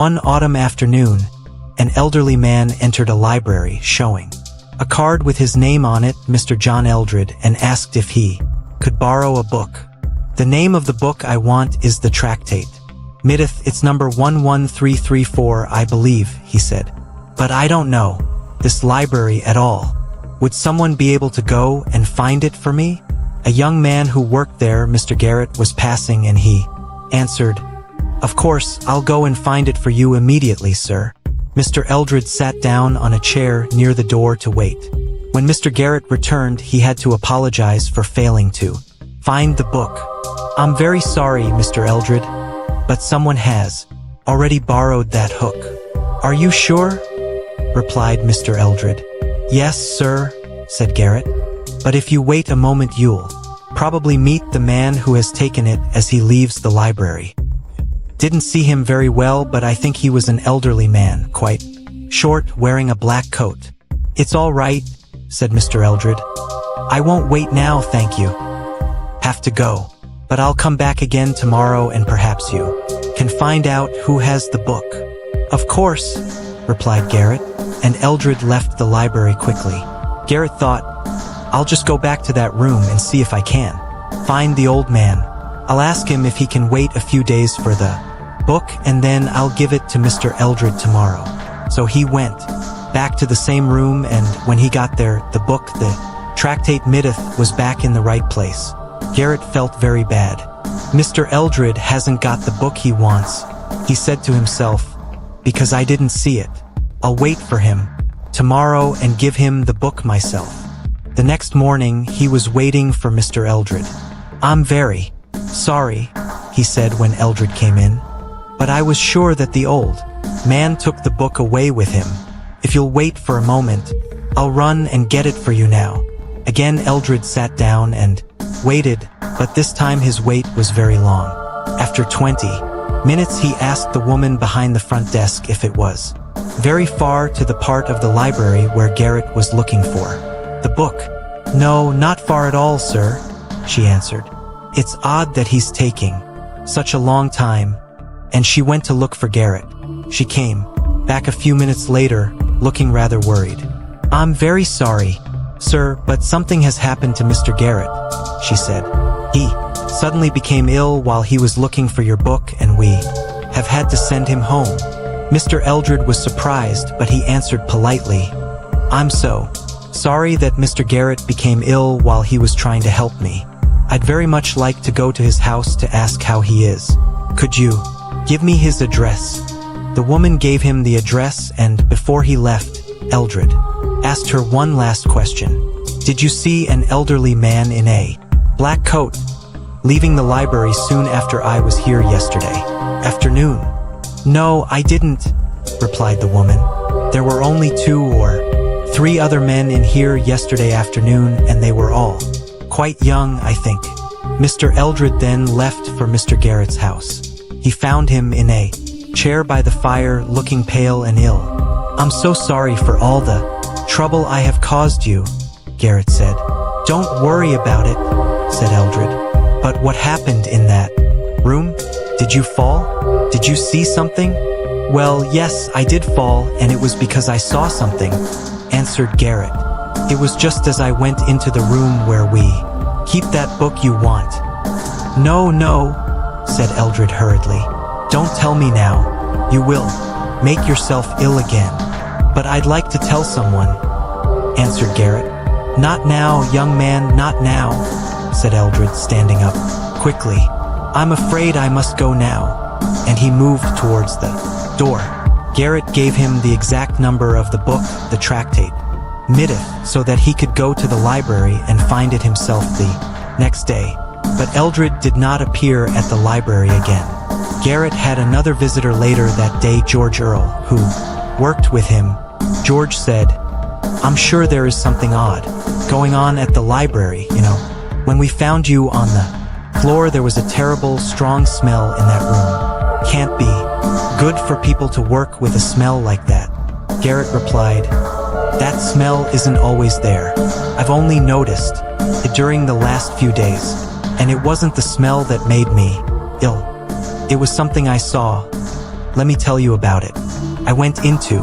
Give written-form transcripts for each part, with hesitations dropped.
One autumn afternoon, an elderly man entered a library showing a card with his name on it, Mr. John Eldred, and asked if he could borrow a book. "The name of the book I want is the tractate. Middith, it's number 11334, I believe," he said. "But I don't know this library at all. Would someone be able to go and find it for me?" A young man who worked there, Mr. Garrett, was passing, and he answered, "Of course, I'll go and find it for you immediately, sir." Mr. Eldred sat down on a chair near the door to wait. When Mr. Garrett returned, he had to apologize for failing to find the book. "I'm very sorry, Mr. Eldred, but someone has already borrowed that hook." "Are you sure?" replied Mr. Eldred. "Yes, sir," said Garrett. "But if you wait a moment, you'll probably meet the man who has taken it as he leaves the library. Didn't see him very well, but I think he was an elderly man, quite short, wearing a black coat." "It's all right," said Mr. Eldred. "I won't wait now, thank you. Have to go. But I'll come back again tomorrow and perhaps you can find out who has the book." "Of course," replied Garrett, and Eldred left the library quickly. Garrett thought, "I'll just go back to that room and see if I can find the old man. I'll ask him if he can wait a few days for the book, and then I'll give it to Mr. Eldred tomorrow." So he went back to the same room, and when he got there, the book, the tractate Middith, was back in the right place. Garrett felt very bad. "Mr. Eldred hasn't got the book he wants," he said to himself, "because I didn't see it. I'll wait for him tomorrow and give him the book myself." The next morning, he was waiting for Mr. Eldred. "I'm very sorry," he said when Eldred came in, "but I was sure that the old man took the book away with him. If you'll wait for a moment, I'll run and get it for you now." Again Eldred sat down and waited, but this time his wait was very long. After 20 minutes he asked the woman behind the front desk if it was very far to the part of the library where Garrett was looking for the book. "No, not far at all, sir," she answered. "It's odd that he's taking such a long time." And she went to look for Garrett. She came back a few minutes later, looking rather worried. "I'm very sorry, sir, but something has happened to Mr. Garrett," she said. "He suddenly became ill while he was looking for your book, and we have had to send him home." Mr. Eldred was surprised, but he answered politely, "I'm so sorry that Mr. Garrett became ill while he was trying to help me. I'd very much like to go to his house to ask how he is. Could you give me his address?" The woman gave him the address, and before he left, Eldred asked her one last question. "Did you see an elderly man in a black coat leaving the library soon after I was here yesterday afternoon?" "No, I didn't," replied the woman. "There were only 2 or 3 other men in here yesterday afternoon, and they were all quite young, I think." Mr. Eldred then left for Mr. Garrett's house. He found him in a chair by the fire, looking pale and ill. "I'm so sorry for all the trouble I have caused you," Garrett said. "Don't worry about it," said Eldred. "But what happened in that room? Did you fall? Did you see something?" "Well, yes, I did fall, and it was because I saw something," answered Garrett. "It was just as I went into the room where we keep that book you want." "No, no," said Eldred hurriedly. "Don't tell me now. You will make yourself ill again." "But I'd like to tell someone," answered Garrett. "Not now, young man, not now," said Eldred, standing up quickly. "I'm afraid I must go now," and he moved towards the door. Garrett gave him the exact number of the book, the tractate Middith, so that he could go to the library and find it himself the next day. But Eldred did not appear at the library again. Garrett had another visitor later that day, George Earle, who worked with him. George said, "I'm sure there is something odd going on at the library, you know. When we found you on the floor, there was a terrible, strong smell in that room. Can't be good for people to work with a smell like that." Garrett replied, "That smell isn't always there. I've only noticed it during the last few days, and it wasn't the smell that made me ill. It was something I saw Let me tell you about it. I went into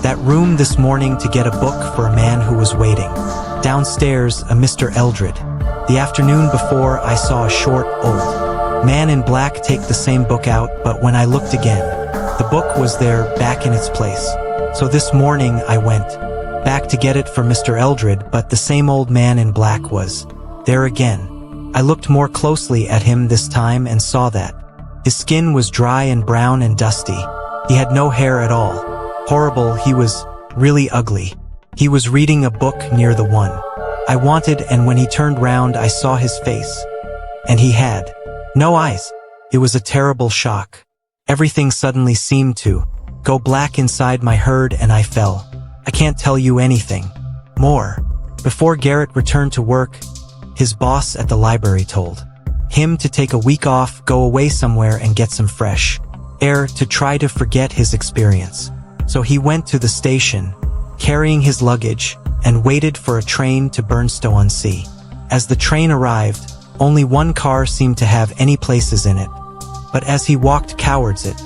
that room this morning to get a book for a man who was waiting. Downstairs, a Mr. Eldred. The afternoon before, I saw a short, old man in black take the same book out, but when I looked again, the book was there, back in its place. So this morning, I went back to get it for Mr. Eldred, but the same old man in black was there again. I looked more closely at him this time and saw that his skin was dry and brown and dusty. He had no hair at all. Horrible, he was really ugly. He was reading a book near the one I wanted, and when he turned round I saw his face. And he had no eyes. It was a terrible shock. Everything suddenly seemed to go black inside my head and I fell. I can't tell you anything more. Before Garrett returned to work, his boss at the library told him to take a week off, go away somewhere and get some fresh air to try to forget his experience. So he went to the station, carrying his luggage, and waited for a train to Burnstow-on-Sea. As the train arrived, only one car seemed to have any places in it. But as he walked towards it,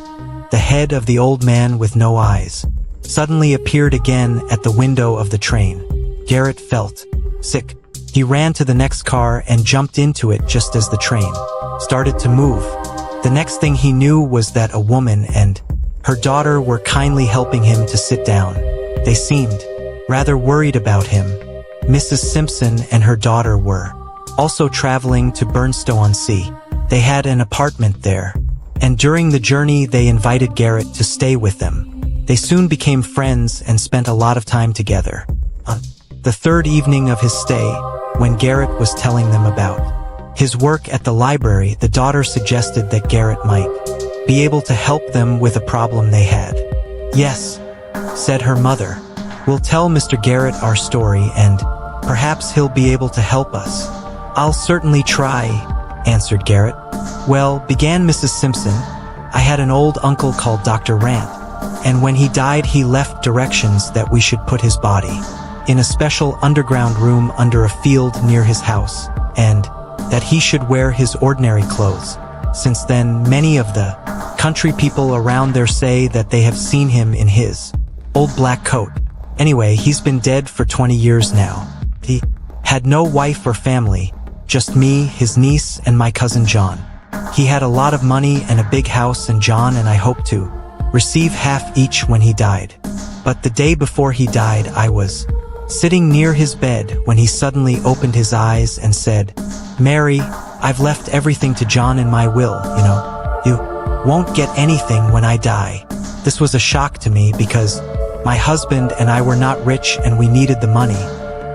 the head of the old man with no eyes suddenly appeared again at the window of the train. Garrett felt sick. He ran to the next car and jumped into it just as the train started to move. The next thing he knew was that a woman and her daughter were kindly helping him to sit down. They seemed rather worried about him. Mrs. Simpson and her daughter were also traveling to Burnstow-on-Sea. They had an apartment there, and during the journey they invited Garrett to stay with them. They soon became friends and spent a lot of time together. On the third evening of his stay, when Garrett was telling them about his work at the library, the daughter suggested that Garrett might be able to help them with a problem they had. "Yes," said her mother. "We'll tell Mr. Garrett our story and perhaps he'll be able to help us." "I'll certainly try," answered Garrett. "Well," began Mrs. Simpson, "I had an old uncle called Dr. Rant, and when he died he left directions that we should put his body in a special underground room under a field near his house, and that he should wear his ordinary clothes. Since then, many of the country people around there say that they have seen him in his old black coat. Anyway, he's been dead for 20 years now. He had no wife or family, just me, his niece, and my cousin John. He had a lot of money and a big house, and John and I hoped to receive half each when he died. But the day before he died, I was sitting near his bed when he suddenly opened his eyes and said, 'Mary, I've left everything to John in my will, you won't get anything when I die.' This was a shock to me because my husband and I were not rich and we needed the money,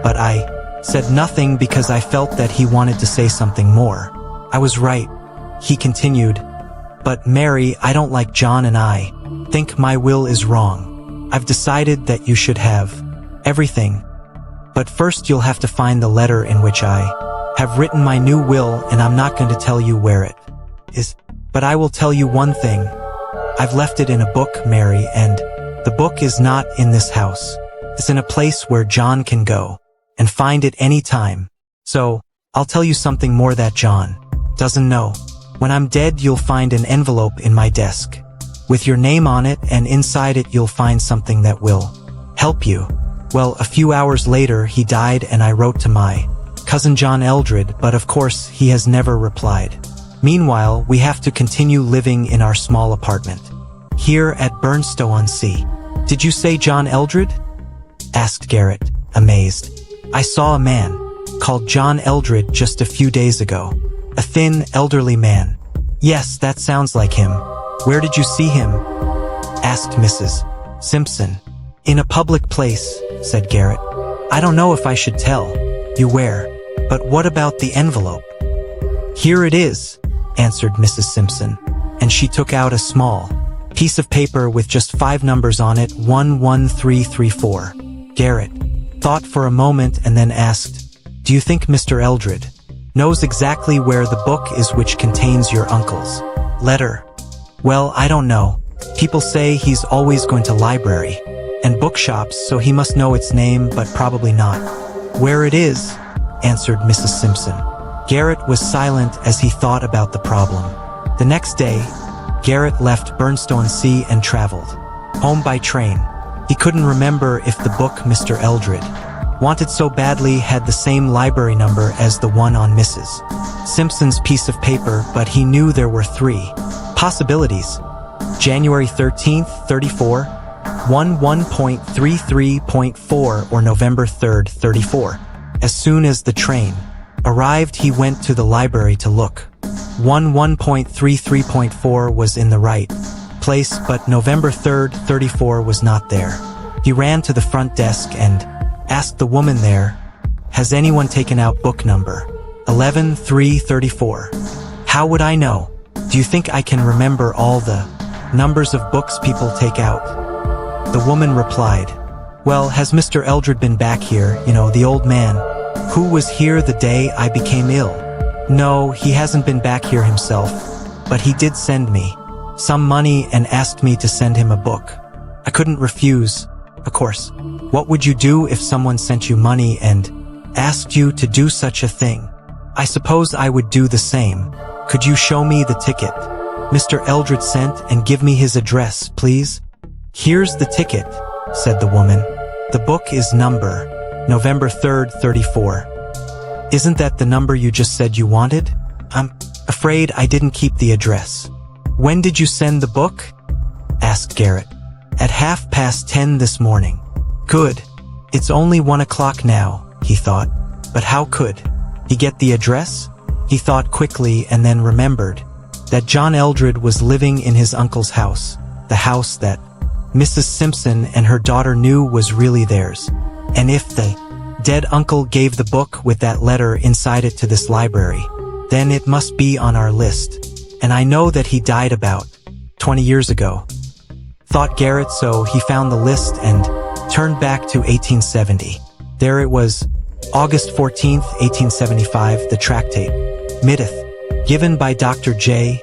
but I said nothing because I felt that he wanted to say something more. I was right," he continued, "but Mary, I don't like John and I think my will is wrong. I've decided that you should have everything, but first you'll have to find the letter in which I have written my new will, and I'm not going to tell you where it is, but I will tell you one thing. I've left it in a book, Mary, and the book is not in this house. It's in a place where John can go and find it any time. So, I'll tell you something more that John doesn't know. When I'm dead, you'll find an envelope in my desk with your name on it, and inside it you'll find something that will help you." Well, a few hours later he died, and I wrote to my cousin John Eldred, but of course he has never replied. Meanwhile, we have to continue living in our small apartment here at Burnstow-on-Sea. "Did you say John Eldred?" asked Garrett, amazed. "I saw a man called John Eldred just a few days ago. A thin, elderly man." "Yes, that sounds like him. Where did you see him?" asked Mrs. Simpson. "In a public place," said Garrett. "I don't know if I should tell you where, but what about the envelope?" "Here it is," answered Mrs. Simpson, and she took out a small piece of paper with just 5 numbers on it, 11334. Garrett thought for a moment and then asked, "Do you think Mr. Eldred knows exactly where the book is which contains your uncle's letter?" "Well, I don't know. People say he's always going to library and bookshops, so he must know its name, but probably not where it is," answered Mrs. Simpson. Garrett was silent as he thought about the problem. The next day, Garrett left Burnstone and traveled home by train. He couldn't remember if the book Mr. Eldred wanted so badly had the same library number as the one on Mrs. Simpson's piece of paper, but he knew there were 3 possibilities. January 13th, 34, 11.33.4, or November 3rd, 34. As soon as the train arrived, he went to the library to look. 11.33.4 was in the right place, but November 3rd, 34 was not there. He ran to the front desk and asked the woman there, "Has anyone taken out book number 11.3.34? How would I know? Do you think I can remember all the numbers of books people take out?" The woman replied, "Well, has Mr. Eldred been back here, the old man who was here the day I became ill?" "No, he hasn't been back here himself, but he did send me some money and asked me to send him a book. I couldn't refuse, of course. What would you do if someone sent you money and asked you to do such a thing?" "I suppose I would do the same. Could you show me the ticket Mr. Eldred sent and give me his address, please?" "Here's the ticket," said the woman. "The book is number November 3rd, 34. Isn't that the number you just said you wanted?" "I'm afraid I didn't keep the address." "When did you send the book?" asked Garrett. "At 10:30 this morning." "Good. It's only 1 o'clock now," he thought. But how could he get the address? He thought quickly and then remembered that John Eldred was living in his uncle's house, the house that Mrs. Simpson and her daughter knew was really theirs. And if the dead uncle gave the book with that letter inside it to this library, then it must be on our list. And I know that he died about 20 years ago, thought Garrett, so he found the list and turned back to 1870. There it was, August 14th, 1875, the tractate, Middith, given by Dr. J.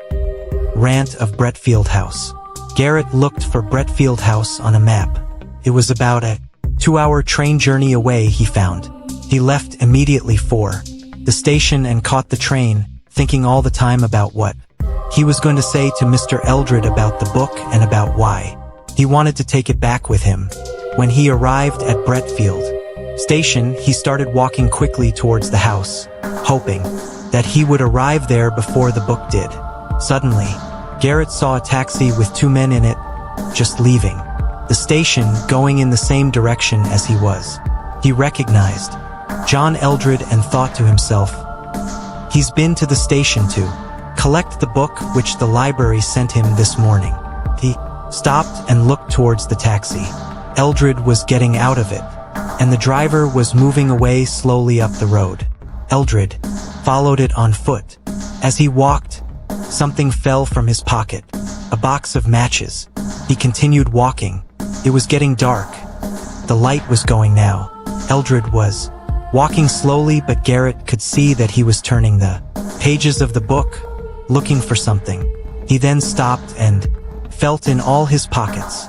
Rant of Bretfield House. Garrett looked for Bretfield House on a map. It was about a 2-hour train journey away, he found. He left immediately for the station and caught the train, thinking all the time about what he was going to say to Mr. Eldred about the book and about why he wanted to take it back with him. When he arrived at Bretfield Station, he started walking quickly towards the house, hoping that he would arrive there before the book did. Suddenly, Garrett saw a taxi with 2 men in it, just leaving the station, going in the same direction as he was. He recognized John Eldred and thought to himself, "He's been to the station to collect the book which the library sent him this morning." He stopped and looked towards the taxi. Eldred was getting out of it, and the driver was moving away slowly up the road. Eldred followed it on foot. As he walked, something fell from his pocket, a box of matches. He continued walking. It was getting dark. The light was going now. Eldred was walking slowly, but Garrett could see that he was turning the pages of the book, looking for something. He then stopped and felt in all his pockets.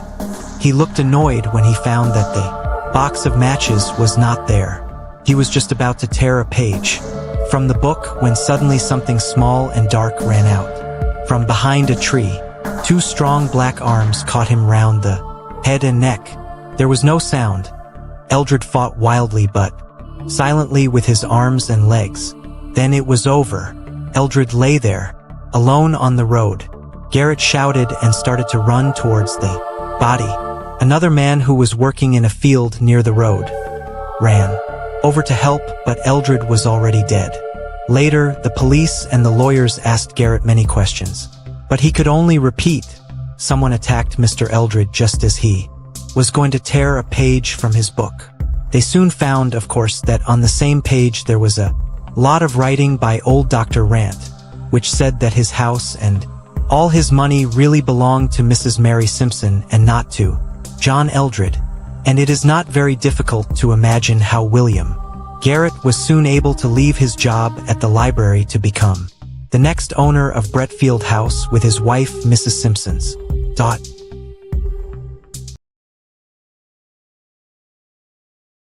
He looked annoyed when he found that the box of matches was not there. He was just about to tear a page from the book when suddenly something small and dark ran out from behind a tree. 2 strong black arms caught him round the head and neck. There was no sound. Eldred fought wildly but silently with his arms and legs. Then it was over. Eldred lay there, alone on the road. Garrett shouted and started to run towards the body. Another man who was working in a field near the road ran over to help, but Eldred was already dead. Later, the police and the lawyers asked Garrett many questions, but he could only repeat, "Someone attacked Mr. Eldred just as he was going to tear a page from his book." They soon found, of course, that on the same page there was a lot of writing by old Dr. Rant, which said that his house and all his money really belonged to Mrs. Mary Simpson and not to John Eldred. And it is not very difficult to imagine how William Garrett was soon able to leave his job at the library to become the next owner of Bretfield House with his wife, Mrs. Simpson's daughter.